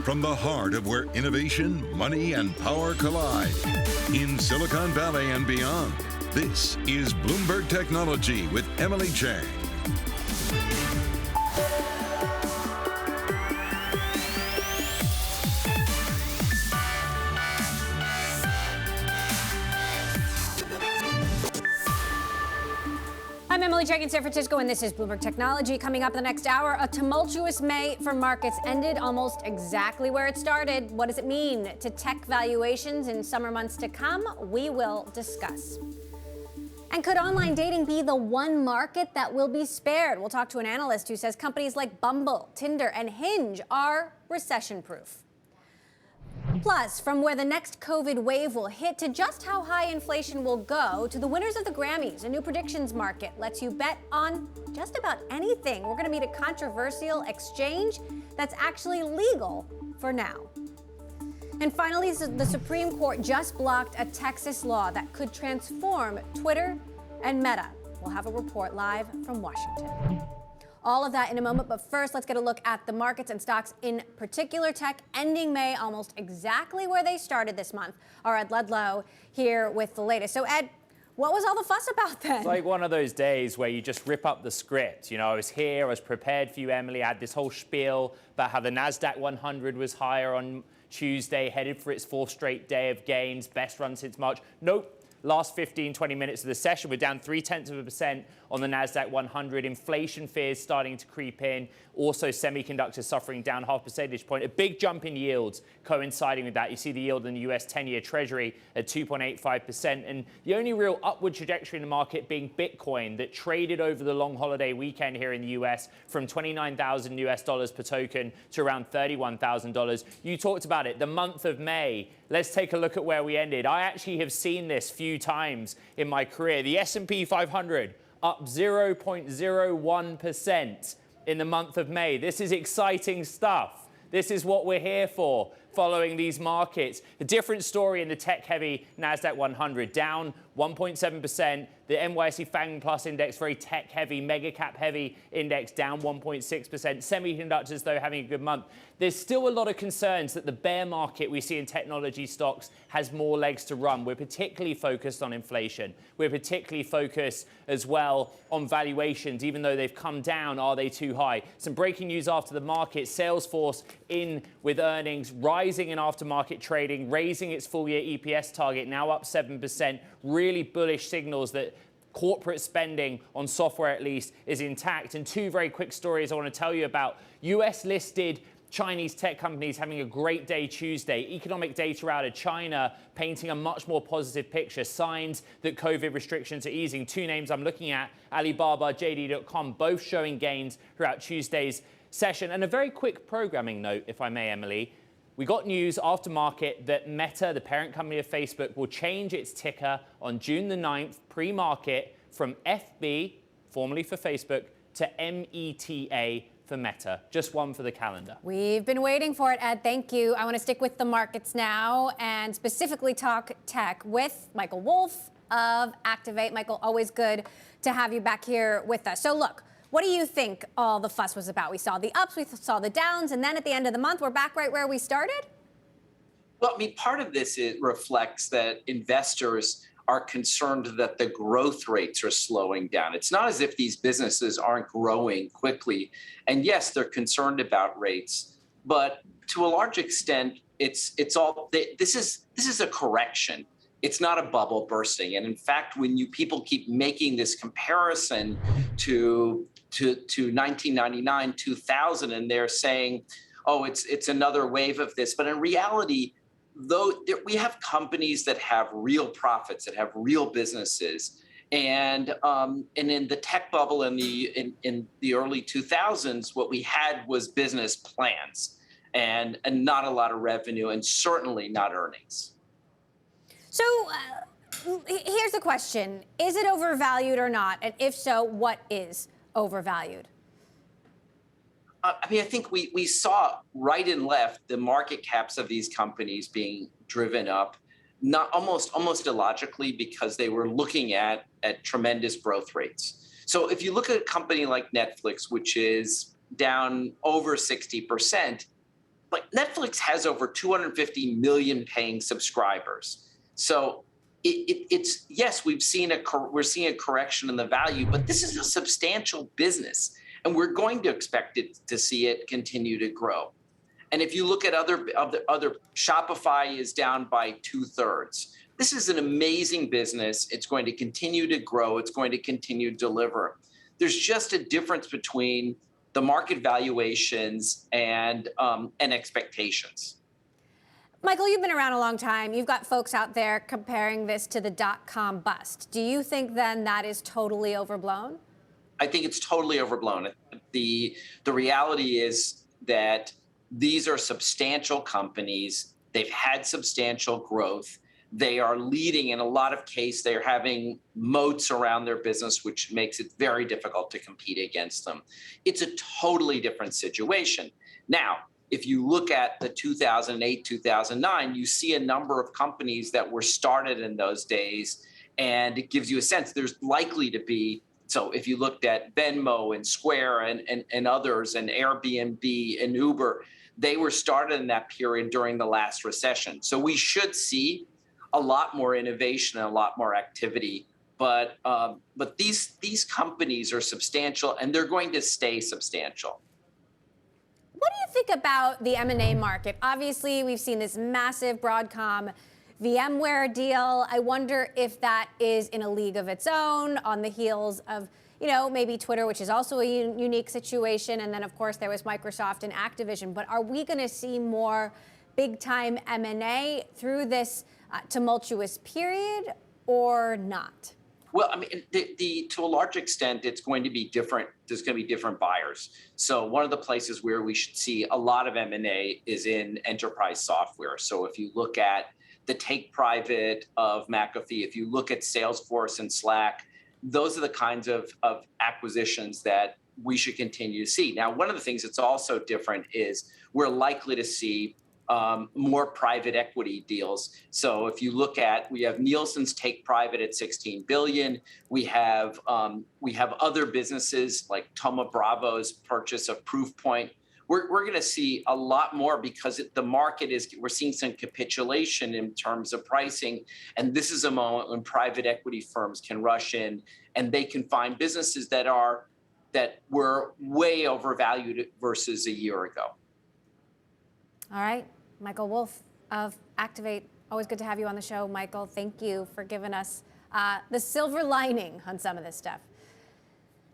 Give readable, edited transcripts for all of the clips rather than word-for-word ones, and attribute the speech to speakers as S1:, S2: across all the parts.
S1: from the heart of where innovation, money, and power collide. In Silicon Valley and beyond, this is Bloomberg Technology with Emily Chang.
S2: I'm Emily Chang in San Francisco, and this is Bloomberg Technology. Coming up in the next hour, a tumultuous May for markets ended almost exactly where it started. What does it mean to tech valuations in summer months to come? We will discuss. And could online dating be the one market that will be spared? We'll talk to an analyst who says companies like Bumble, Tinder, and Hinge are recession-proof. Plus, from where the next COVID wave will hit to just how high inflation will go to the winners of the Grammys, a new predictions market lets you bet on just about anything. We're going to meet a controversial exchange that's actually legal for now. And finally, the Supreme Court just blocked a Texas law that could transform Twitter and Meta. We'll have a report live from Washington. All of that in a moment, but first, let's get a look at the markets and stocks, in particular tech, ending May almost exactly where they started this month. Our Ed Ludlow here with the latest. So, Ed, what was all the fuss about then?
S3: It's like one of those days where you just rip up the script. You know, I was here, I was prepared for you, Emily. I had this whole spiel about how the NASDAQ 100 was higher on Tuesday, headed for its fourth straight day of gains, best run since March. Nope. Last 15, 20 minutes of the session, we're down 0.3% on the NASDAQ 100. Inflation fears starting to creep in. Also, semiconductors suffering down 0.5 percentage point. A big jump in yields coinciding with that. You see the yield in the US 10-year Treasury at 2.85%. And the only real upward trajectory in the market being Bitcoin, that traded over the long holiday weekend here in the US from $29,000 per token to around $31,000. You talked about it, the month of May. Let's take a look at where we ended. I actually have seen this few times in my career. The S&P 500 up 0.01% in the month of May. This is exciting stuff. This is what we're here for, following these markets. A different story in the tech-heavy NASDAQ 100, down 1.7%. The NYSE FANG Plus index, very tech-heavy, mega-cap-heavy index, down 1.6%. Semiconductors, though, having a good month. There's still a lot of concerns that the bear market we see in technology stocks has more legs to run. We're particularly focused on inflation. We're particularly focused as well on valuations. Even though they've come down, are they too high? Some breaking news after the market. Salesforce in with earnings, rising in aftermarket trading, raising its full-year EPS target, now up 7%. Really bullish signals that corporate spending on software, at least, is intact. And two very quick stories I want to tell you about. US-listed Chinese tech companies having a great day Tuesday. Economic data out of China painting a much more positive picture. Signs that COVID restrictions are easing. Two names I'm looking at, Alibaba, JD.com, both showing gains throughout Tuesday's session. And a very quick programming note, if I may, Emily. We got news after market that Meta, the parent company of Facebook, will change its ticker on June the 9th, pre-market, from FB, formerly for Facebook, to META for Meta. Just one for the calendar.
S2: We've been waiting for it, Ed. Thank you. I want to stick with the markets now and specifically talk tech with Michael Wolff of Activate. Michael, always good to have you back here with us. So look, what do you think all the fuss was about? We saw the ups, we saw the downs, and then at the end of the month, we're back right where we started?
S4: Well, I mean, part of this reflects that investors are concerned that the growth rates are slowing down. It's not as if these businesses aren't growing quickly. And yes, they're concerned about rates, but to a large extent, this is a correction. It's not a bubble bursting. And in fact, when people keep making this comparison to 1999, 2000, and they're saying, oh, it's another wave of this. But in reality, though, we have companies that have real profits, that have real businesses. And in the tech bubble in the early 2000s, what we had was business plans and not a lot of revenue, and certainly not earnings.
S2: So here's the question. Is it overvalued or not? And if so, what is overvalued?
S4: I mean, I think we saw right and left the market caps of these companies being driven up, not almost illogically, because they were looking at tremendous growth rates. So if you look at a company like Netflix, which is down over 60%, like Netflix has over 250 million paying subscribers. So it's yes, we're seeing a correction in the value, but this is a substantial business, and we're going to expect it to see it continue to grow. And if you look at other Shopify is down by 2/3. This is an amazing business. It's going to continue to grow. It's going to continue to deliver. There's just a difference between the market valuations and expectations.
S2: Michael, you've been around a long time. You've got folks out there comparing this to the dot-com bust. Do you think then that is totally overblown?
S4: I think it's totally overblown. The reality is that these are substantial companies. They've had substantial growth. They are leading in a lot of cases. They're having moats around their business, which makes it very difficult to compete against them. It's a totally different situation. Now, if you look at the 2008, 2009, you see a number of companies that were started in those days, and it gives you a sense there's likely to be. So if you looked at Venmo and Square and others and Airbnb and Uber, they were started in that period during the last recession. So we should see a lot more innovation and a lot more activity. But these companies are substantial, and they're going to stay substantial.
S2: What do you think about the M&A market? Obviously, we've seen this massive Broadcom VMware deal. I wonder if that is in a league of its own on the heels of, maybe Twitter, which is also a unique situation. And then, of course, there was Microsoft and Activision. But are we going to see more big-time M&A through this tumultuous period or not?
S4: Well, I mean, to a large extent, it's going to be different. There's going to be different buyers. So one of the places where we should see a lot of M&A is in enterprise software. So if you look at the take private of McAfee, if you look at Salesforce and Slack, those are the kinds of acquisitions that we should continue to see. Now, one of the things that's also different is we're likely to see more private equity deals. So if you look at, we have Nielsen's take private at 16 billion. We have other businesses like Thoma Bravo's purchase of Proofpoint. We're going to see a lot more because the market we're seeing some capitulation in terms of pricing. And this is a moment when private equity firms can rush in and they can find businesses that were way overvalued versus a year ago.
S2: All right. Michael Wolff of Activate. Always good to have you on the show, Michael. Thank you for giving us the silver lining on some of this stuff.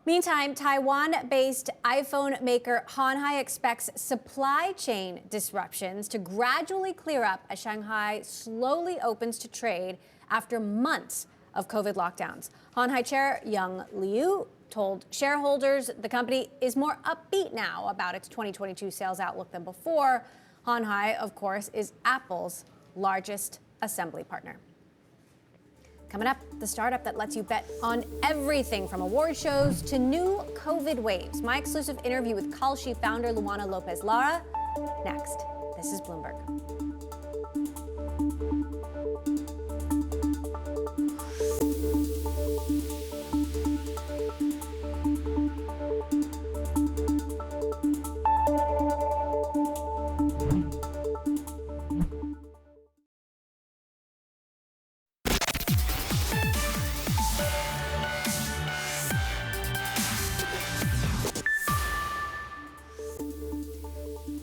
S2: Meantime, Taiwan-based iPhone maker Honhai expects supply chain disruptions to gradually clear up as Shanghai slowly opens to trade after months of COVID lockdowns. Honhai chair Young Liu told shareholders the company is more upbeat now about its 2022 sales outlook than before. Honhai, of course, is Apple's largest assembly partner. Coming up, the startup that lets you bet on everything from award shows to new COVID waves. My exclusive interview with Kalshi founder Luana Lopez-Lara. Next, this is Bloomberg.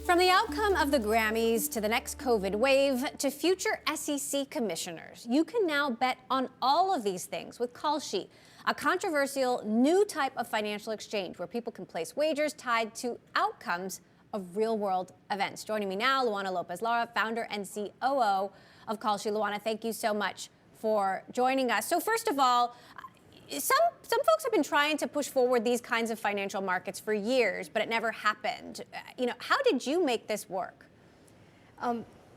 S2: From the outcome of the Grammys to the next COVID wave to future SEC commissioners, you can now bet on all of these things with Kalshi, a controversial new type of financial exchange where people can place wagers tied to outcomes of real-world events. Joining me now, Luana Lopez-Lara, founder and COO of Kalshi. Luana, thank you so much for joining us. So first of all, some folks have been trying to push forward these kinds of financial markets for years, but it never happened. How did you make this work?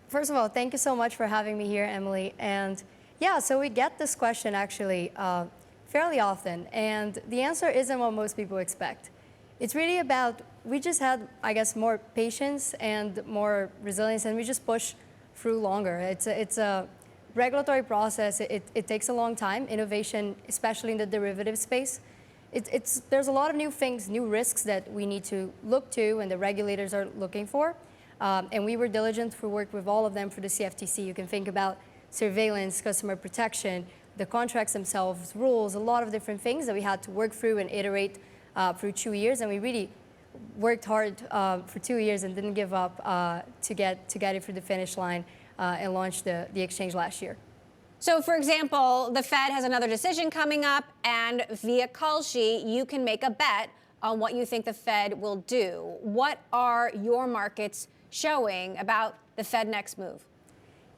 S5: First of all, thank you so much for having me here, Emily. And yeah, so we get this question actually fairly often, and the answer isn't what most people expect. It's really about, we just had, I guess, more patience and more resilience, and we just push through longer. It's a regulatory process. It takes a long time. Innovation, especially in the derivative space, there's a lot of new things, new risks that we need to look to and the regulators are looking for. And we were diligent for work with all of them for the CFTC. You can think about surveillance, customer protection, the contracts themselves, rules, a lot of different things that we had to work through and iterate through 2 years. And we really worked hard for 2 years and didn't give up to get it through the finish line and launch the exchange last year.
S2: So, for example, the Fed has another decision coming up, and via call sheet, you can make a bet on what you think the Fed will do. What are your markets showing about the Fed next move?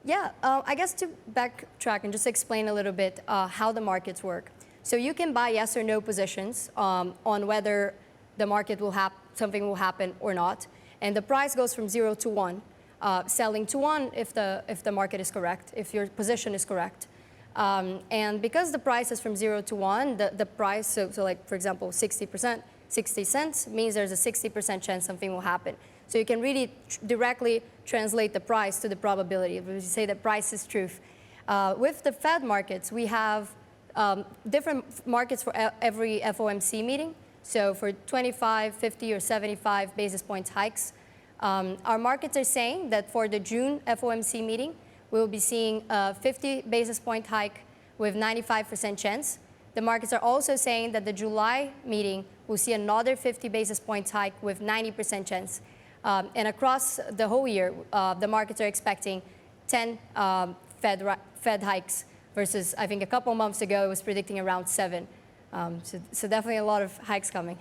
S5: Yeah, I guess to backtrack and just explain a little bit how the markets work. So you can buy yes or no positions on whether the market will something will happen or not, and the price goes from 0 to 1. Selling to 1 if the market is correct, if your position is correct. And because the price is from 0 to 1, the price, so like, for example, 60 cents means there's a 60% chance something will happen. So you can really directly translate the price to the probability. We say that price is truth. With the Fed markets, we have different markets for every FOMC meeting. So for 25, 50, or 75 basis points hikes, our markets are saying that for the June FOMC meeting, we'll be seeing a 50 basis point hike with 95% chance. The markets are also saying that the July meeting will see another 50 basis points hike with 90% chance. And across the whole year, the markets are expecting 10 Fed hikes versus, I think a couple months ago, it was predicting around 7. So definitely a lot of hikes coming.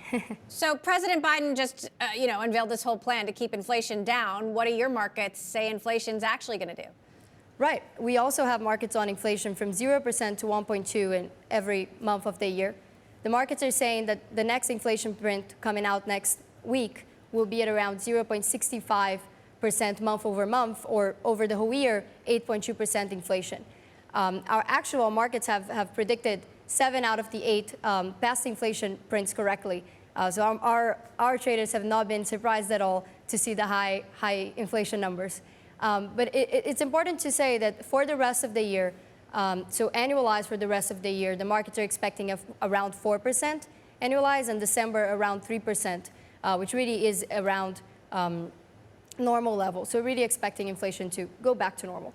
S2: So President Biden just, unveiled this whole plan to keep inflation down. What do your markets say inflation's actually going to do?
S5: Right. We also have markets on inflation from 0% to 1.2 in every month of the year. The markets are saying that the next inflation print coming out next week will be at around 0.65% month over month, or over the whole year, 8.2% inflation. Our actual markets have predicted 7 out of the 8 past inflation prints correctly. So our traders have not been surprised at all to see the high inflation numbers. But it's important to say that for the rest of the year, so annualized for the rest of the year, the markets are expecting around 4% annualized, and December around 3%, which really is around normal level. So really expecting inflation to go back to normal.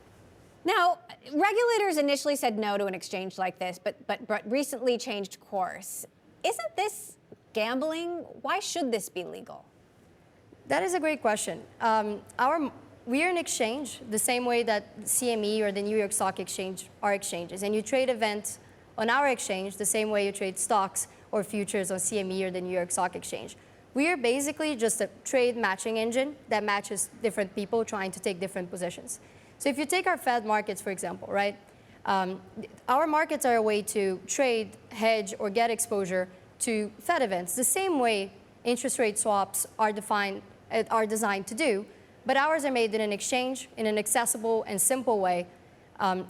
S2: Now, regulators initially said no to an exchange like this, but recently changed course. Isn't this gambling? Why should this be legal?
S5: That is a great question. We are an exchange the same way that CME or the New York Stock Exchange are exchanges. And you trade events on our exchange the same way you trade stocks or futures on CME or the New York Stock Exchange. We are basically just a trade matching engine that matches different people trying to take different positions. So if you take our Fed markets, for example, right? Our markets are a way to trade, hedge, or get exposure to Fed events, the same way interest rate swaps are designed to do. But ours are made in an exchange, in an accessible and simple way.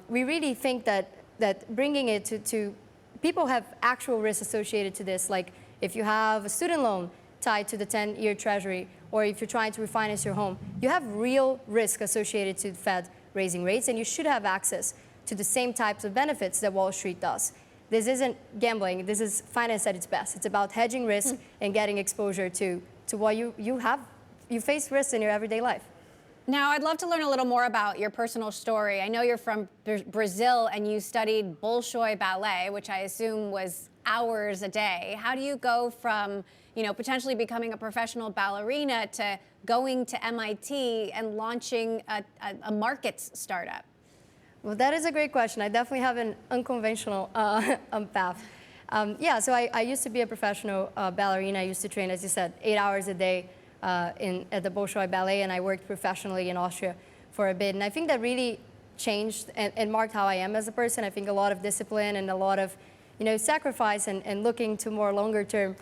S5: We really think that bringing it to people have actual risks associated to this, like if you have a student loan tied to the 10-year Treasury, or if you're trying to refinance your home, you have real risk associated to the Fed raising rates, and you should have access to the same types of benefits that Wall Street does. This isn't gambling. This is finance at its best. It's about hedging risk and getting exposure to what you face risks in your everyday life.
S2: Now, I'd love to learn a little more about your personal story. I know you're from Brazil and you studied Bolshoi ballet, which I assume was hours a day. How do you go from, potentially becoming a professional ballerina to going to MIT and launching a markets startup?
S5: Well, that is a great question. I definitely have an unconventional path. So I used to be a professional ballerina. I used to train, as you said, 8 hours a day at the Bolshoi Ballet, and I worked professionally in Austria for a bit. And I think that really changed and marked how I am as a person. I think a lot of discipline and a lot of sacrifice and looking to more longer-term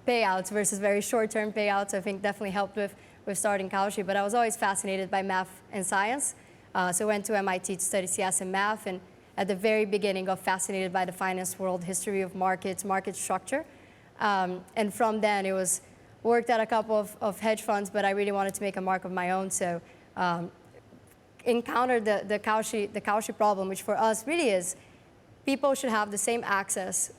S5: payouts versus very short-term payouts, I think definitely helped with starting Kalshi. But I was always fascinated by math and science. So I went to MIT to study CS and math, and at the very beginning got fascinated by the finance world, history of markets, market structure. And from then it was worked at a couple of hedge funds, but I really wanted to make a mark of my own. So encountered the Kalshi problem, which for us really is people should have the same access,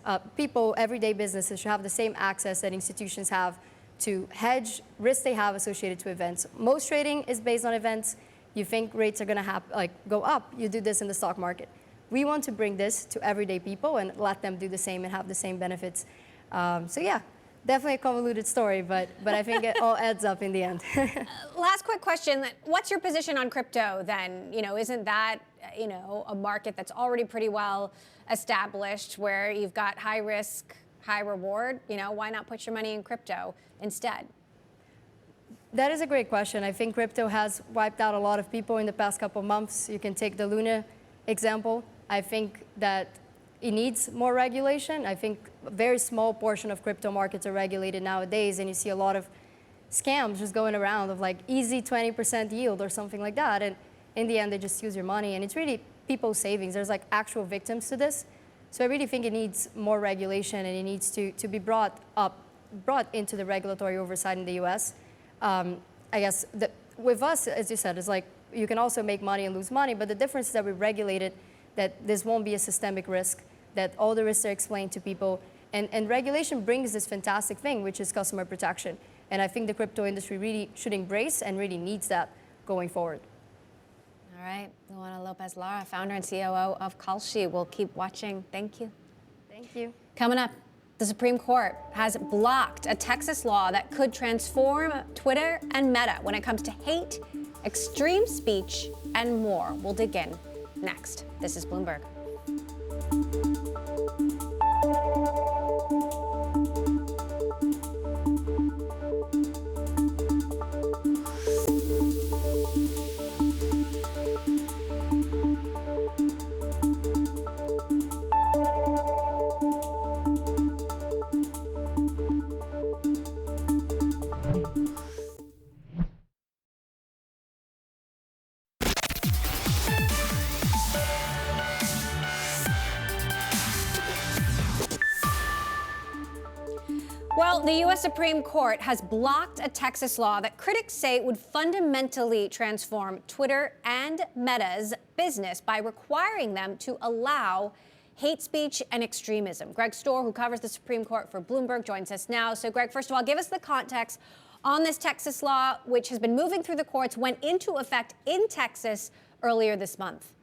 S5: everyday businesses should have the same access that institutions have to hedge risks they have associated to events. Most trading is based on events. You think rates are going to go up, you do this in the stock market. We want to bring this to everyday people and let them do the same and have the same benefits. So yeah, definitely a convoluted story, but I think it all adds up in the end.
S2: Last quick question. What's your position on crypto then? Isn't that, a market that's already pretty well established where you've got high risk, high reward? Why not put your money in crypto instead?
S5: That is a great question. I think crypto has wiped out a lot of people in the past couple of months. You can take the Luna example. I think that it needs more regulation. I think a very small portion of crypto markets are regulated nowadays, and you see a lot of scams just going around of like easy 20% yield or something like that. And in the end, they just use your money, and it's really people's savings. There's like actual victims to this. So I really think it needs more regulation, and it needs to be brought into the regulatory oversight in the US. I guess with us, as you said, it's like you can also make money and lose money, but the difference is that we regulate it, that this won't be a systemic risk, that all the risks are explained to people. And regulation brings this fantastic thing, which is customer protection. And I think the crypto industry really should embrace and really needs that going forward.
S2: All right, Luana Lopez Lara, founder and COO of Kalshi. We'll keep watching. Thank you.
S5: Thank you.
S2: Coming up, the Supreme Court has blocked a Texas law that could transform Twitter and Meta when it comes to hate, extreme speech, and more. We'll dig in next. This is Bloomberg. Well, the U.S. Supreme Court has blocked a Texas law that critics say would fundamentally transform Twitter and Meta's business by requiring them to allow hate speech and extremism. Greg Storr, who covers the Supreme Court for Bloomberg, joins us now. So, Greg, first of all, give us the context on this Texas law, which has been moving through the courts, went into effect in Texas earlier this month.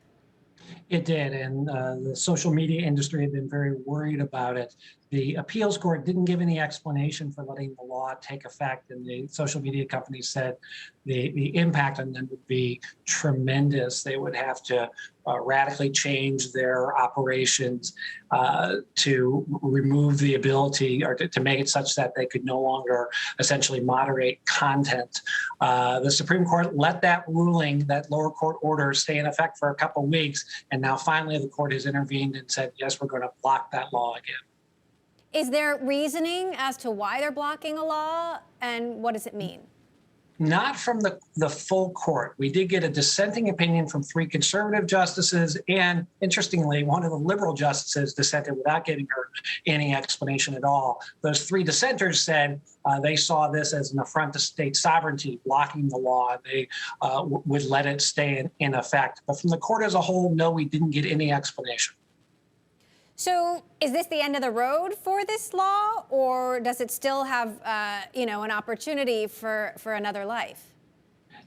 S6: It did, and the social media industry had been very worried about it. The appeals court didn't give any explanation for letting the law take effect, and the social media companies said the impact on them would be tremendous. They would have to radically change their operations to remove the ability or to make it such that they could no longer essentially moderate content. The Supreme Court let that ruling, that lower court order, stay in effect for a couple of weeks, and now finally the court has intervened and said, yes, we're going to block that law again.
S2: Is there reasoning as to why they're blocking a law, and what does it mean?
S6: Not from the full court. We did get a dissenting opinion from 3 conservative justices, and interestingly, one of the liberal justices dissented without giving her any explanation at all. Those 3 dissenters said they saw this as an affront to state sovereignty, blocking the law. They would let it stay in effect. But from the court as a whole, no, we didn't get any explanation.
S2: So is this the end of the road for this law, or does it still have, an opportunity for another life?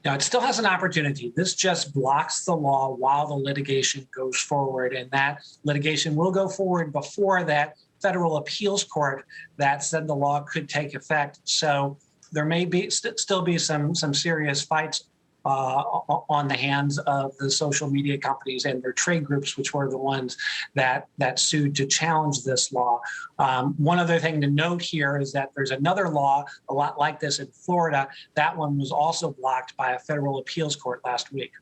S6: Now, it still has an opportunity. This just blocks the law while the litigation goes forward, and that litigation will go forward before that federal appeals court that said the law could take effect. So there may be still be some serious fights on the hands of the social media companies and their trade groups, which were the ones that sued to challenge this law. One other thing to note here is that there's another law a lot like this in Florida. That one was also blocked by a federal appeals court last week.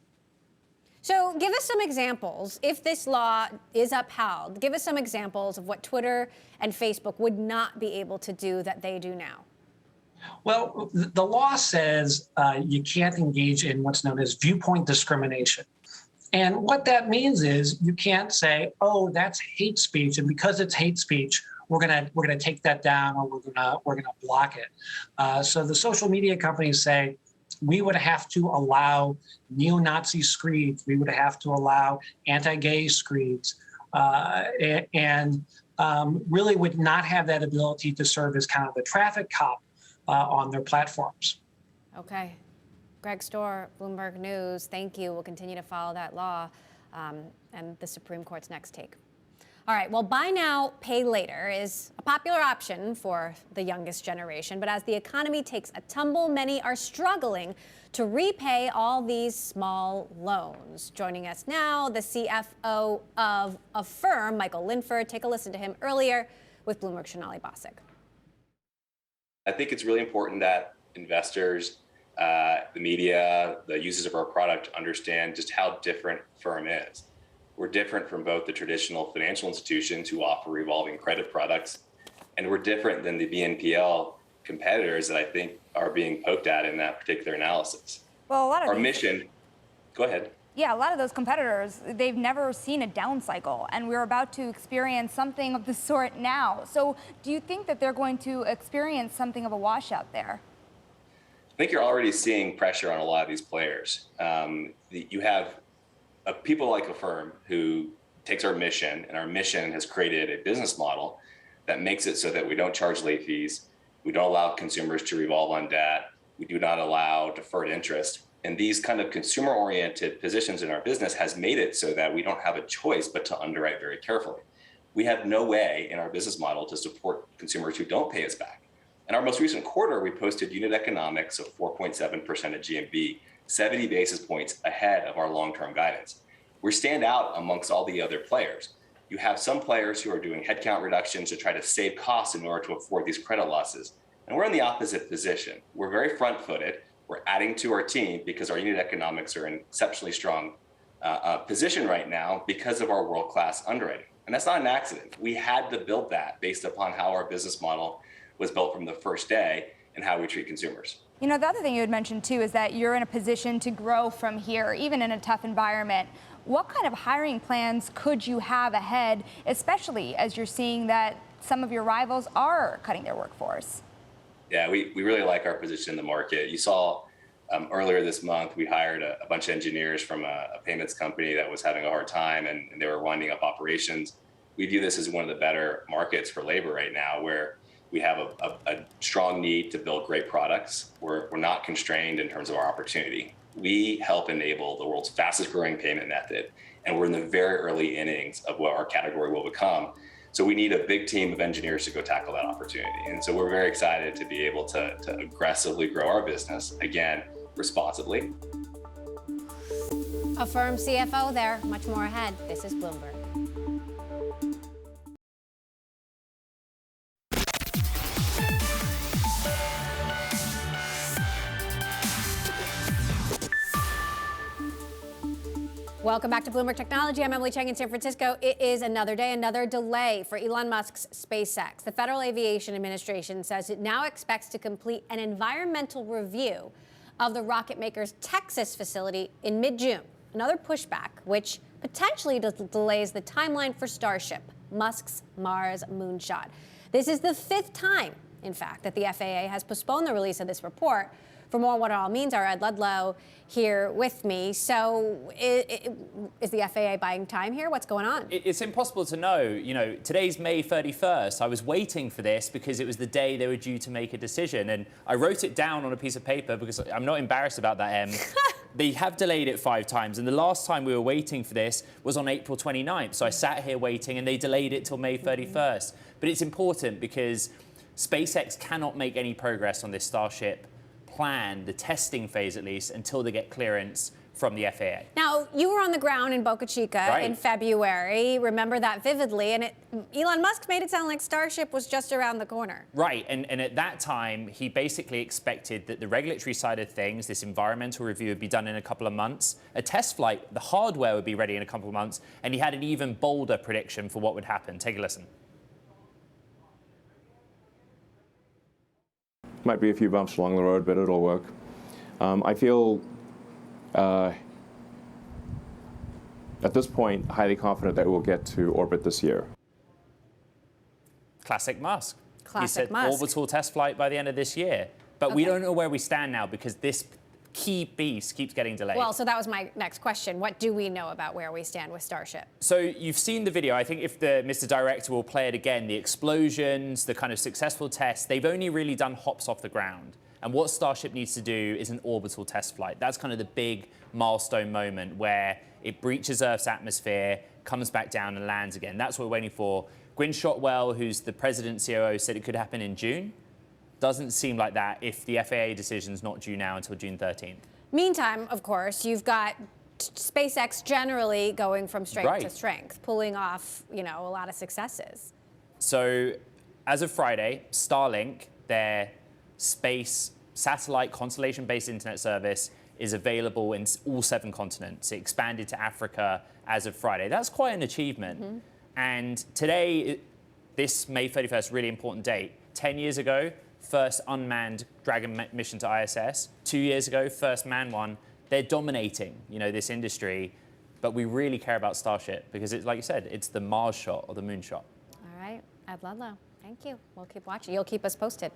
S2: So give us some examples. If this law is upheld, give us some examples of what Twitter and Facebook would not be able to do that they do now.
S6: Well, the law says you can't engage in what's known as viewpoint discrimination. And what that means is you can't say, oh, that's hate speech, and because it's hate speech, we're gonna take that down, or we're gonna block it. So the social media companies say we would have to allow neo-Nazi screeds, we would have to allow anti-gay screeds, and really would not have that ability to serve as kind of a traffic cop on their platforms.
S2: Okay. Greg Storr, Bloomberg News, thank you. We'll continue to follow that law and the Supreme Court's next take. All right, well, buy now, pay later is a popular option for the youngest generation, but as the economy takes a tumble, many are struggling to repay all these small loans. Joining us now, the CFO of Fern, Michael Linford. Take a listen to him earlier with Bloomberg's Sonali Basak.
S7: I think it's really important that investors, the media, the users of our product understand just how different Fern is. We're different from both the traditional financial institutions who offer revolving credit products, and we're different than the BNPL competitors that I think are being poked at in that particular analysis.
S8: Well, a lot of
S7: our mission, go ahead.
S8: Yeah, a lot of those competitors, they've never seen a down cycle, and we're about to experience something of the sort now. So do you think that they're going to experience something of a washout there?
S7: I think you're already seeing pressure on a lot of these players. You have people like a firm who takes our mission, and our mission has created a business model that makes it so that we don't charge late fees, we don't allow consumers to revolve on debt, we do not allow deferred interest. And these kind of consumer-oriented positions in our business has made it so that we don't have a choice but to underwrite very carefully. We have no way in our business model to support consumers who don't pay us back. In our most recent quarter, we posted unit economics of 4.7% of GMV, 70 basis points ahead of our long-term guidance. We stand out amongst all the other players. You have some players who are doing headcount reductions to try to save costs in order to afford these credit losses. And we're in the opposite position. We're very front-footed. We're adding to our team because our unit economics are in exceptionally strong position right now because of our world-class underwriting. And that's not an accident. We had to build that based upon how our business model was built from the first day and how we treat consumers.
S8: You know, the other thing you had mentioned, too, is that you're in a position to grow from here, even in a tough environment. What kind of hiring plans could you have ahead, especially as you're seeing that some of your rivals are cutting their workforce?
S7: Yeah, we really like our position in the market. You saw earlier this month, we hired a bunch of engineers from a payments company that was having a hard time and they were winding up operations. We view this as one of the better markets for labor right now, where we have a strong need to build great products. We're not constrained in terms of our opportunity. We help enable the world's fastest growing payment method, and we're in the very early innings of what our category will become. So we need a big team of engineers to go tackle that opportunity. And so we're very excited to be able to aggressively grow our business, again, responsibly.
S2: A firm CFO there, much more ahead. This is Bloomberg. Welcome back to Bloomberg Technology. I'm Emily Chang in San Francisco. It is another day, another delay for Elon Musk's SpaceX. The Federal Aviation Administration says it now expects to complete an environmental review of the rocket maker's Texas facility in mid-June. Another pushback, which potentially delays the timeline for Starship, Musk's Mars Moonshot. This is the 5th time, in fact, that the FAA has postponed the release of this report. For more on what it all means, our Ed Ludlow here with me. So is the FAA buying time here? What's going on?
S3: It's impossible to know. You know, today's May 31st. I was waiting for this because it was the day they were due to make a decision. And I wrote it down on a piece of paper because I'm not embarrassed about that, Em. They have delayed it 5 times. And the last time we were waiting for this was on April 29th. So I sat here waiting and they delayed it till May 31st. But it's important because SpaceX cannot make any progress on this Starship plan, the testing phase at least, until they get clearance from the FAA.
S2: Now, you were on the ground in Boca Chica in February. Remember that vividly. And Elon Musk made it sound like Starship was just around the corner.
S3: Right. And at that time, he basically expected that the regulatory side of things, this environmental review, would be done in a couple of months. A test flight, the hardware would be ready in a couple of months. And he had an even bolder prediction for what would happen. Take a listen.
S9: Might be a few bumps along the road, but it'll work. I feel, at this point, highly confident that we'll get to orbit this year.
S3: Classic Musk.
S2: Classic
S3: he said
S2: Musk.
S3: orbital test flight by the end of this year. But we don't know where we stand now because this key piece keeps getting delayed.
S2: Well, so that was my next question. What do we know about where we stand with Starship?
S3: So you've seen the video. I think if the Mr. Director will play it again, the explosions, the kind of successful tests, they've only really done hops off the ground. And what Starship needs to do is an orbital test flight. That's kind of the big milestone moment where it breaches Earth's atmosphere, comes back down and lands again. That's what we're waiting for. Gwynne Shotwell, who's the president COO, said it could happen in June. Doesn't seem like that if the FAA decision's not due now until June 13th.
S2: Meantime, of course, you've got SpaceX generally going from strength to strength, pulling off, a lot of successes.
S3: So as of Friday, Starlink, their space satellite constellation-based internet service, is available in all 7 continents. It expanded to Africa as of Friday. That's quite an achievement. And today, this May 31st, really important date. 10 years ago, first unmanned Dragon mission to ISS. 2 years ago, first manned one. They're dominating, this industry. But we really care about Starship because it's, like you said, it's the Mars shot or the Moonshot.
S2: All right, Ed Ludlow, thank you. We'll keep watching. You'll keep us posted.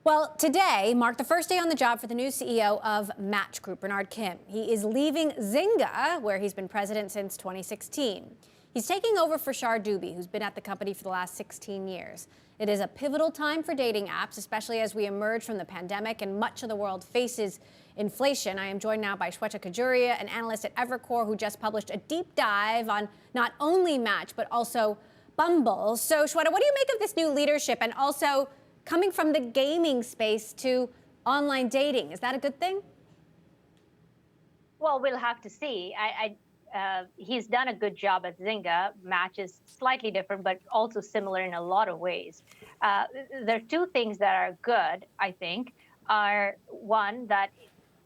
S2: Well, today marked the first day on the job for the new CEO of Match Group, Bernard Kim. He is leaving Zynga, where he's been president since 2016. He's taking over for Shar Dubey, who's been at the company for the last 16 years. It is a pivotal time for dating apps, especially as we emerge from the pandemic and much of the world faces inflation. I am joined now by Shweta Kajuria, an analyst at Evercore, who just published a deep dive on not only Match, but also Bumble. So, Shweta, what do you make of this new leadership and also coming from the gaming space to online dating? Is that a good thing?
S10: Well, we'll have to see. He's done a good job at Zynga. Match is slightly different, but also similar in a lot of ways. There are 2 things that are good, I think, are one, that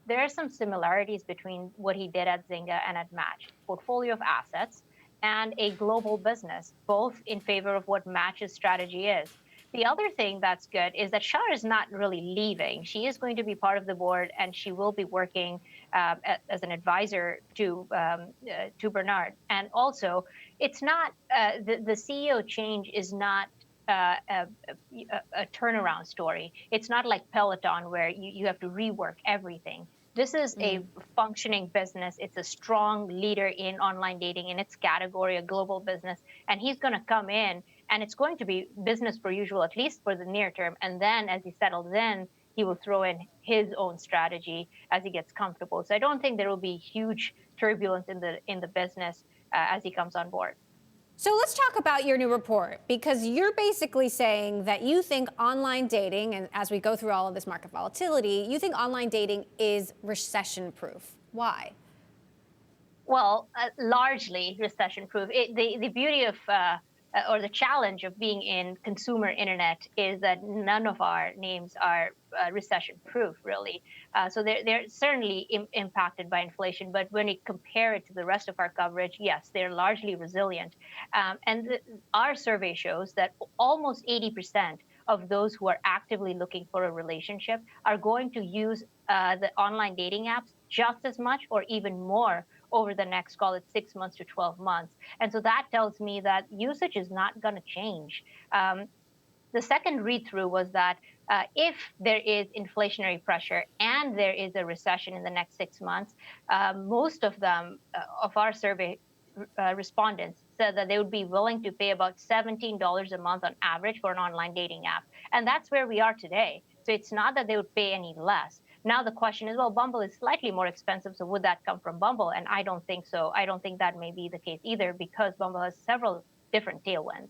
S10: there are some similarities between what he did at Zynga and at Match. Portfolio of assets and a global business, both in favor of what Match's strategy is. The other thing that's good is that Shar is not really leaving. She is going to be part of the board, and she will be working as an advisor to Bernard. And also, it's not the CEO change is not a turnaround story. It's not like Peloton where you have to rework everything. This is a functioning business. It's a strong leader in online dating in its category, a global business. And he's going to come in, and it's going to be business per usual, at least for the near term. And then as he settles in, he will throw in his own strategy as he gets comfortable. So I don't think there will be huge turbulence in the business as he comes on board.
S2: So let's talk about your new report, because you're basically saying that you think online dating, and as we go through all of this market volatility, you think online dating is recession-proof. Why?
S10: Well, largely recession-proof. The beauty of or the challenge of being in consumer internet is that none of our names are recession-proof, really. So they're certainly impacted by inflation, but when you compare it to the rest of our coverage, yes, they're largely resilient. Our survey shows that almost 80% of those who are actively looking for a relationship are going to use the online dating apps just as much or even more over the next, call it 6 months to 12 months. And so that tells me that usage is not going to change. The second read-through was that if there is inflationary pressure and there is a recession in the next 6 months, most of them, of our survey respondents, said that they would be willing to pay about $17 a month on average for an online dating app. And that's where we are today. So it's not that they would pay any less. Now the question is, well, Bumble is slightly more expensive, so would that come from Bumble? And I don't think so. I don't think that may be the case either, because Bumble has several different tailwinds.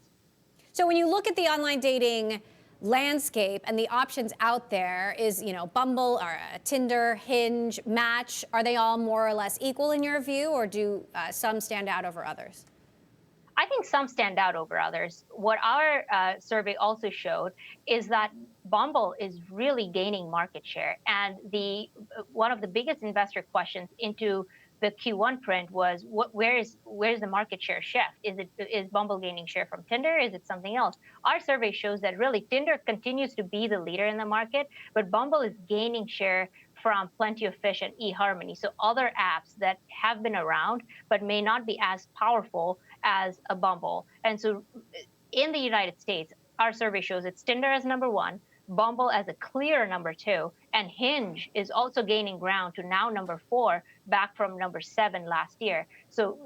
S2: So when you look at the online dating landscape and the options out there, is, Bumble or Tinder, Hinge, Match, are they all more or less equal in your view, or do some stand out over others?
S10: I think some stand out over others. What our survey also showed is that Bumble is really gaining market share. And one of the biggest investor questions into the Q1 print was, where's the market share shift? Is Bumble gaining share from Tinder? Is it something else? Our survey shows that really Tinder continues to be the leader in the market, but Bumble is gaining share from Plenty of Fish and eHarmony. So other apps that have been around but may not be as powerful as a Bumble. And so in the United States, our survey shows it's Tinder as number 1, Bumble as a clear number 2, And Hinge is also gaining ground to now number 4, back from number 7 last year. So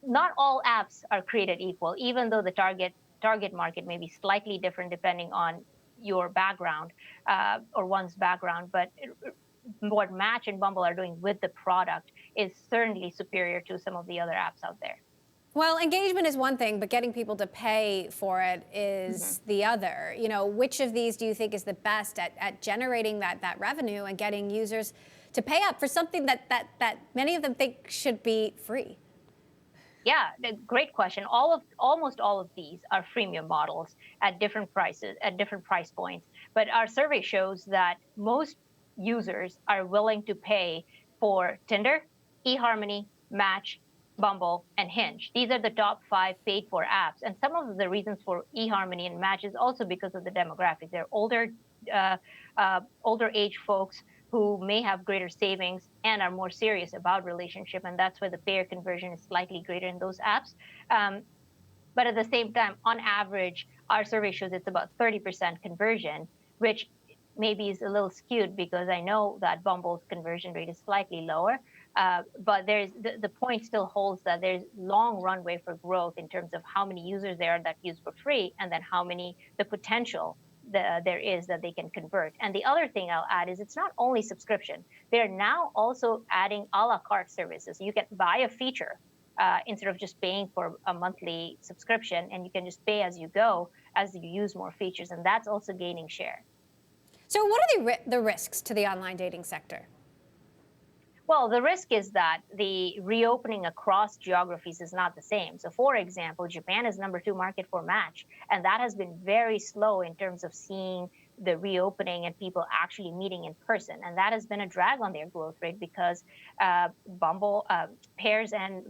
S10: not all apps are created equal, even though the target market may be slightly different depending on your background or one's background. But what Match and Bumble are doing with the product is certainly superior to some of the other apps out there.
S2: Well, engagement is one thing, but getting people to pay for it is the other. You know, which of these do you think is the best at generating that revenue and getting users to pay up for something that many of them think should be free?
S10: Yeah, great question. Almost all of these are freemium models at different prices, at different price points. But our survey shows that most users are willing to pay for Tinder, eHarmony, Match, Bumble, and Hinge. These are the top 5 paid-for apps. And some of the reasons for eHarmony and Match is also because of the demographic. They're older age folks who may have greater savings and are more serious about relationship, and that's why the payer conversion is slightly greater in those apps. But at the same time, on average, our survey shows it's about 30% conversion, which maybe is a little skewed because I know that Bumble's conversion rate is slightly lower. But the point still holds that there's long runway for growth in terms of how many users there are that use for free, and then how many the potential there is that they can convert. And the other thing I'll add is it's not only subscription. They're now also adding a la carte services. You can buy a feature instead of just paying for a monthly subscription, and you can just pay as you go as you use more features, and that's also gaining share.
S2: So what are the risks to the online dating sector?
S10: Well, the risk is that the reopening across geographies is not the same. So, for example, Japan is number 2 market for Match, and that has been very slow in terms of seeing the reopening and people actually meeting in person. And that has been a drag on their growth rate because Bumble, Pairs, and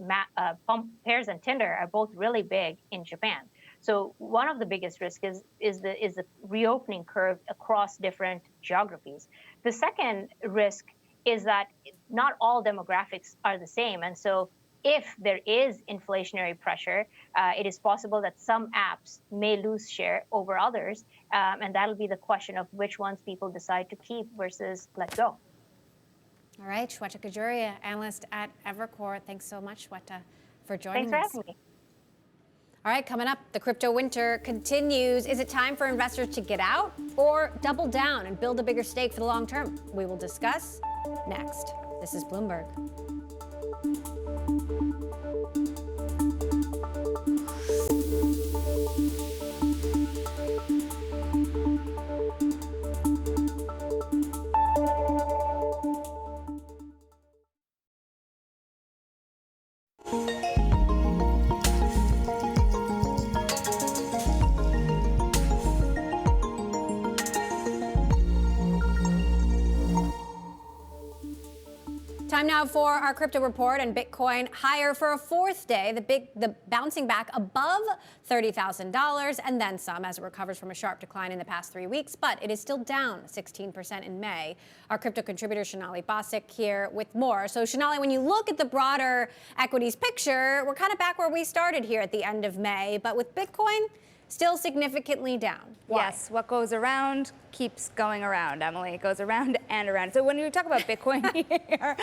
S10: Tinder are both really big in Japan. So one of the biggest risks is the reopening curve across different geographies. The second risk is that not all demographics are the same. And so if there is inflationary pressure, it is possible that some apps may lose share over others. And that'll be the question of which ones people decide to keep versus let go.
S2: All right, Shweta Kajuria, analyst at Evercore. Thanks so much, Shweta, for joining us.
S10: Thanks for having me.
S2: All right, coming up, the crypto winter continues. Is it time for investors to get out or double down and build a bigger stake for the long term? We will discuss next. This is Bloomberg. Time now for our crypto report, and Bitcoin higher for a 4th day. The bouncing back above $30,000 and then some as it recovers from a sharp decline in the past 3 weeks, but it is still down 16% in May. Our crypto contributor Sonali Basic here with more. So Sonali, when you look at the broader equities picture, we're kind of back where we started here at the end of May, but with Bitcoin still significantly down. Why?
S8: Yes, what goes around keeps going around, Emily. It goes around and around. So when you talk about Bitcoin here,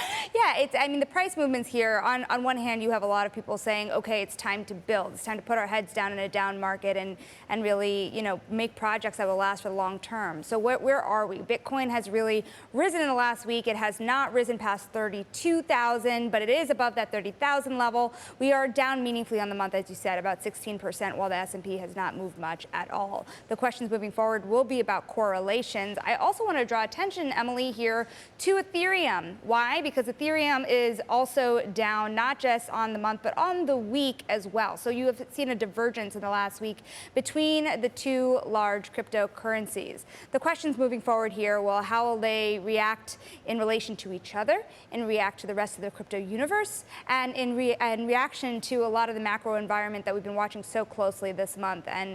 S8: the price movements here, on one hand, you have a lot of people saying, okay, it's time to build. It's time to put our heads down in a down market and really, make projects that will last for the long term. So where are we? Bitcoin has really risen in the last week. It has not risen past 32,000, but it is above that 30,000 level. We are down meaningfully on the month, as you said, about 16%, while the S&P has not moved much at all. The questions moving forward will be about correlations. I also want to draw attention, Emily, here to Ethereum. Why? Because Ethereum is also down, not just on the month, but on the week as well. So you have seen a divergence in the last week between the two large cryptocurrencies. The questions moving forward here, well, how will they react in relation to each other, and react to the rest of the crypto universe, and in reaction to a lot of the macro environment that we've been watching so closely this month. And,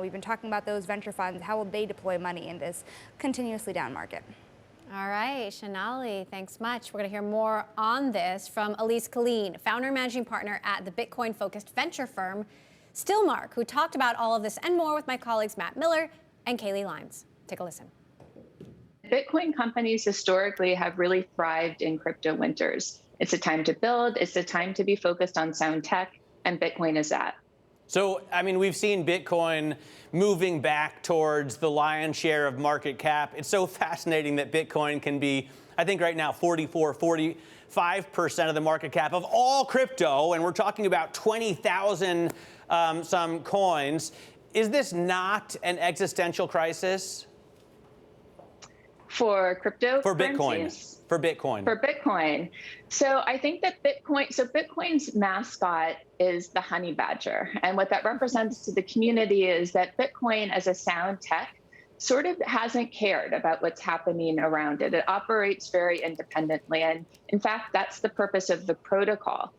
S8: we've been talking about those venture funds. How will they deploy money in this continuously down market?
S2: All right, Sonali, thanks much. We're going to hear more on this from Elise Killeen, founder and managing partner at the Bitcoin-focused venture firm Stillmark, who talked about all of this and more with my colleagues Matt Miller and Kaylee Lines. Take a listen.
S11: Bitcoin companies historically have really thrived in crypto winters. It's a time to build, it's a time to be focused on sound tech, and Bitcoin is that.
S12: So, I mean, we've seen Bitcoin moving back towards the lion's share of market cap. It's so fascinating that Bitcoin can be, I think right now, 45% of the market cap of all crypto, and we're talking about 20,000 some coins. Is this not an existential crisis?
S11: For crypto?
S12: For Bitcoin.
S11: Currencies?
S12: For Bitcoin.
S11: For Bitcoin. So I think that Bitcoin's mascot is the honey badger. And what that represents to the community is that Bitcoin as a sound tech sort of hasn't cared about what's happening around it. It operates very independently. And in fact, that's the purpose of the protocol.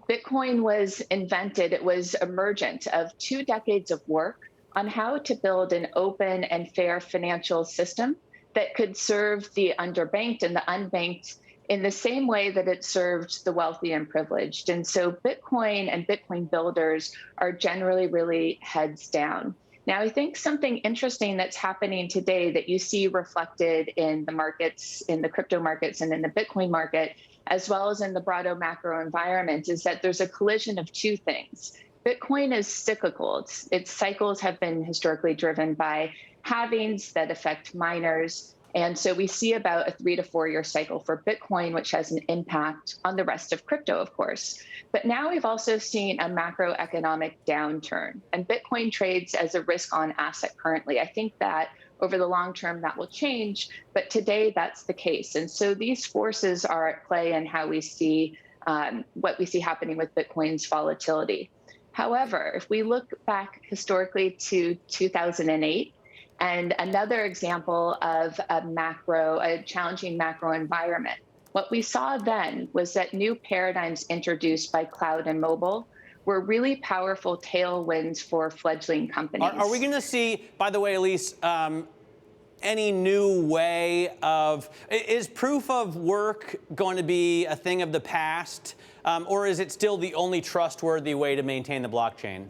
S11: Bitcoin was invented, it was emergent of 2 decades of work on how to build an open and fair financial system that could serve the underbanked and the unbanked in the same way that it served the wealthy and privileged. And so Bitcoin and Bitcoin builders are generally really heads down. Now, I think something interesting that's happening today that you see reflected in the markets, in the crypto markets and in the Bitcoin market, as well as in the broader macro environment, is that there's a collision of 2 things. Bitcoin is cyclical. Its cycles have been historically driven by halvings that affect miners. And so we see about a 3 to 4 year cycle for Bitcoin, which has an impact on the rest of crypto, of course. But now we've also seen a macroeconomic downturn, and Bitcoin trades as a risk on asset currently. I think that over the long term that will change, but today that's the case. And so these forces are at play in how we see what we see happening with Bitcoin's volatility. However, if we look back historically to 2008, and another example of a challenging macro environment, what we saw then was that new paradigms introduced by cloud and mobile were really powerful tailwinds for fledgling companies.
S12: Are we going to see, by the way, Elise, any new way of, is proof of work going to be a thing of the past, or is it still the only trustworthy way to maintain the blockchain?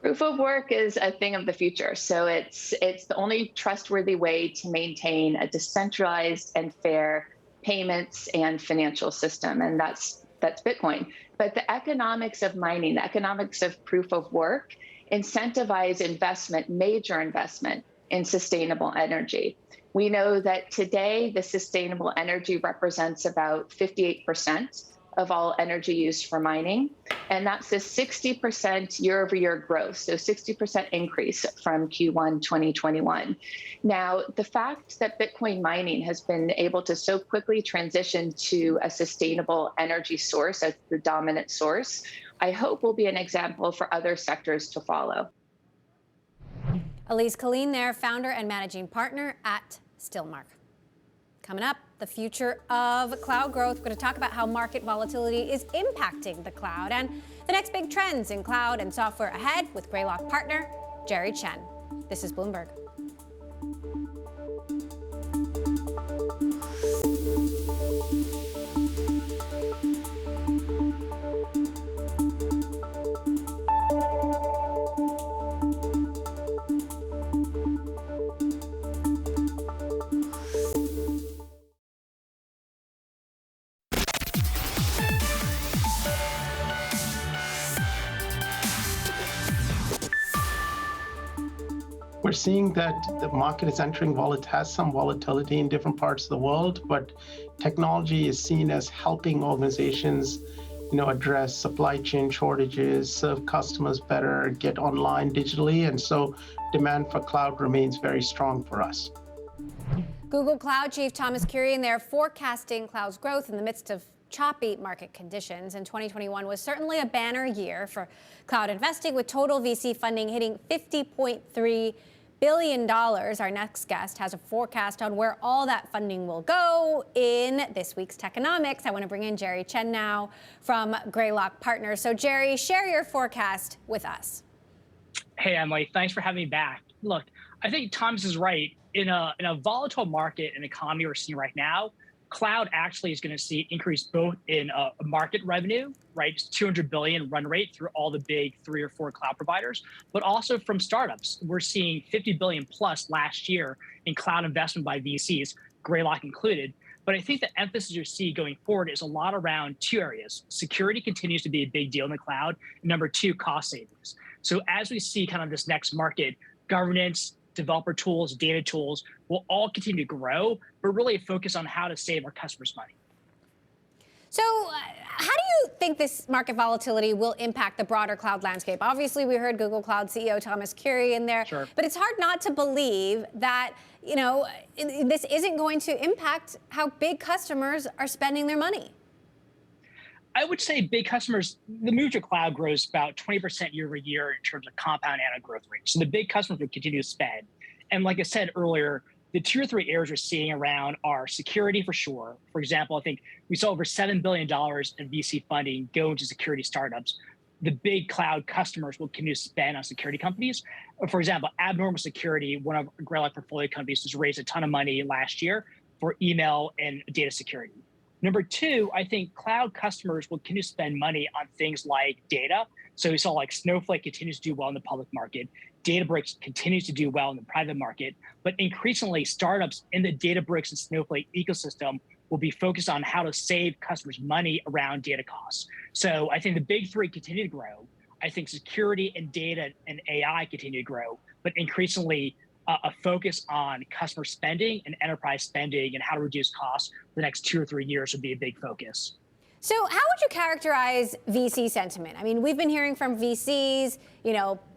S11: Proof of work is a thing of the future. So it's the only trustworthy way to maintain a decentralized and fair payments and financial system, and that's Bitcoin. But the economics of mining, the economics of proof of work, incentivize investment, major investment in sustainable energy. We know that today the sustainable energy represents about 58% of all energy used for mining. And that's a 60% year-over-year growth, so 60% increase from Q1 2021. Now, the fact that Bitcoin mining has been able to so quickly transition to a sustainable energy source as the dominant source, I hope will be an example for other sectors to follow.
S2: Elise Colleen there, founder and managing partner at Stillmark. Coming up, the future of cloud growth. We're going to talk about how market volatility is impacting the cloud and the next big trends in cloud and software ahead with Greylock partner Jerry Chen. This is Bloomberg.
S13: We're seeing that the market is entering has some volatility in different parts of the world, but technology is seen as helping organizations, address supply chain shortages, serve customers better, get online digitally, and so demand for cloud remains very strong for us.
S2: Google Cloud Chief Thomas Kurian there forecasting cloud's growth in the midst of choppy market conditions. And 2021 was certainly a banner year for cloud investing, with total VC funding hitting $50.3 billion. Our next guest has a forecast on where all that funding will go in this week's TEconomics. I want to bring in Jerry Chen now from Greylock Partners. So Jerry, share your forecast with us.
S14: Hey, Emily, thanks for having me back. Look, I think Thomas is right. In a volatile market and economy we're seeing right now, cloud actually is going to see increase both in market revenue, right? It's 200 billion run rate through all the big 3 or 4 cloud providers, but also from startups. We're seeing 50 billion plus last year in cloud investment by VCs, Greylock included. But I think the emphasis you see going forward is a lot around 2 areas. Security continues to be a big deal in the cloud. And number 2, cost savings. So as we see kind of this next market, governance, developer tools, data tools will all continue to grow, but really focus on how to save our customers money.
S2: So how do you think this market volatility will impact the broader cloud landscape? Obviously, we heard Google Cloud CEO Thomas Kurian in there, but it's hard not to believe that, this isn't going to impact how big customers are spending their money.
S14: I would say big customers, the move to cloud grows about 20% year over year in terms of compound annual growth rate. So the big customers will continue to spend. And like I said earlier, the 2 or 3 areas we're seeing around are security for sure. For example, I think we saw over $7 billion in VC funding go into security startups. The big cloud customers will continue to spend on security companies. For example, Abnormal Security, one of Greylock portfolio companies, has raised a ton of money last year for email and data security. Number 2, I think cloud customers will continue to spend money on things like data. So we saw like Snowflake continues to do well in the public market. Databricks continues to do well in the private market. But increasingly, startups in the Databricks and Snowflake ecosystem will be focused on how to save customers money around data costs. So I think the big 3 continue to grow. I think security and data and AI continue to grow, but increasingly a focus on customer spending and enterprise spending and how to reduce costs for the next 2 or 3 years would be a big focus.
S2: So how would you characterize VC sentiment? I mean, we've been hearing from VCs,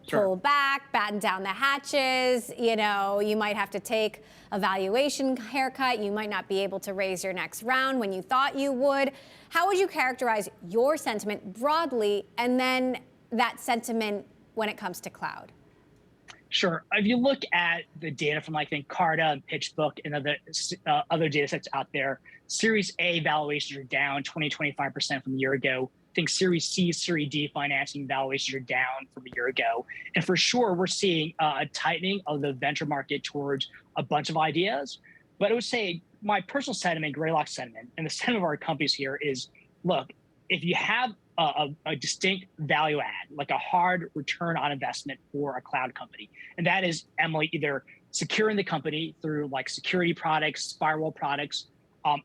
S2: pull back, batten down the hatches, you might have to take a valuation haircut. You might not be able to raise your next round when you thought you would. How would you characterize your sentiment broadly and then that sentiment when it comes to cloud?
S14: Sure. If you look at the data from, I think, Carta and PitchBook and other data sets out there, Series A valuations are down 20-25% from a year ago. I think Series C, Series D financing valuations are down from a year ago. And for sure, we're seeing a tightening of the venture market towards a bunch of ideas. But I would say my personal sentiment, Greylock sentiment, and the sentiment of our companies here is, look, if you have a distinct value add, like a hard return on investment for a cloud company. And that is, Emily, either securing the company through like security products, firewall products,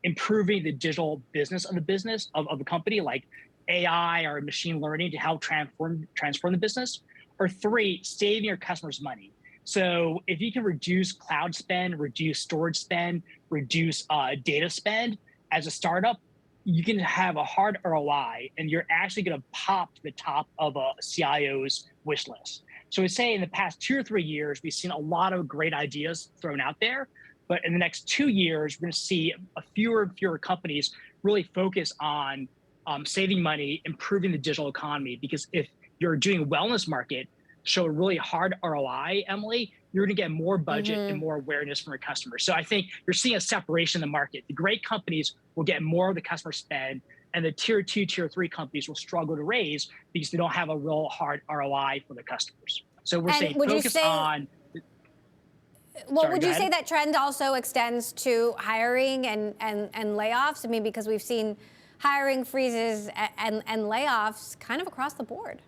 S14: improving the digital business of the company, like AI or machine learning to help transform the business, or 3, saving your customers money. So if you can reduce cloud spend, reduce storage spend, reduce data spend as a startup, you can have a hard ROI, and you're actually going to pop to the top of a CIO's wish list. So we say in the past 2 or 3 years, we've seen a lot of great ideas thrown out there. But in the next 2 years, we're going to see fewer and fewer companies really focus on saving money, improving the digital economy. Because if you're doing well in this market, show a really hard ROI, Emily, you're going to get more budget and more awareness from your customers. So I think you're seeing a separation in the market. The great companies will get more of the customer spend, and the tier 2, tier 3 companies will struggle to raise because they don't have a real hard ROI for the customers. So we're saying focus on.
S2: Well, would you say that trend also extends to hiring and layoffs? I mean, because we've seen hiring freezes and layoffs kind of across the board.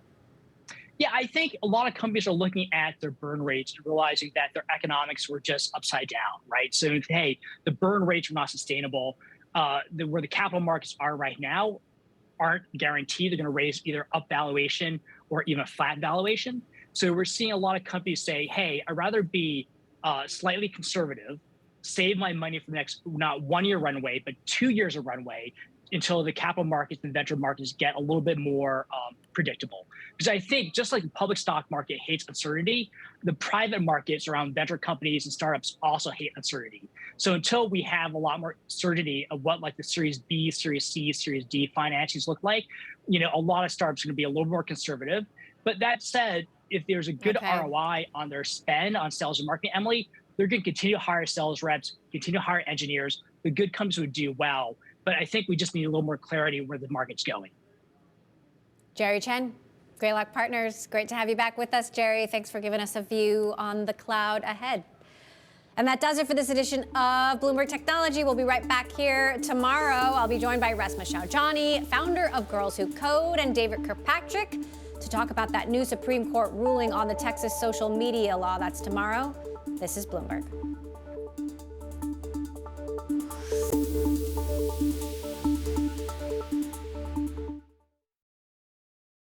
S14: Yeah, I think a lot of companies are looking at their burn rates and realizing that their economics were just upside down, right? So, hey, the burn rates are not sustainable. Where the capital markets are right now aren't guaranteed. They're going to raise either up valuation or even a flat valuation. So we're seeing a lot of companies say, hey, I'd rather be slightly conservative, save my money for the next, not 1 year runway, but 2 years of runway until the capital markets and venture markets get a little bit more predictable. Because I think just like the public stock market hates uncertainty, the private markets around venture companies and startups also hate uncertainty. So until we have a lot more certainty of what like the Series B, Series C, Series D financings look like, a lot of startups are going to be a little more conservative. But that said, if there's a good ROI on their spend on sales and marketing, Emily, they're going to continue to hire sales reps, continue to hire engineers. The good companies would do well. But I think we just need a little more clarity where the market's going.
S2: Jerry Chen, Greylock Partners. Great to have you back with us, Jerry. Thanks for giving us a view on the cloud ahead. And that does it for this edition of Bloomberg Technology. We'll be right back here tomorrow. I'll be joined by Resma Shaujani, founder of Girls Who Code, and David Kirkpatrick to talk about that new Supreme Court ruling on the Texas social media law. That's tomorrow. This is Bloomberg.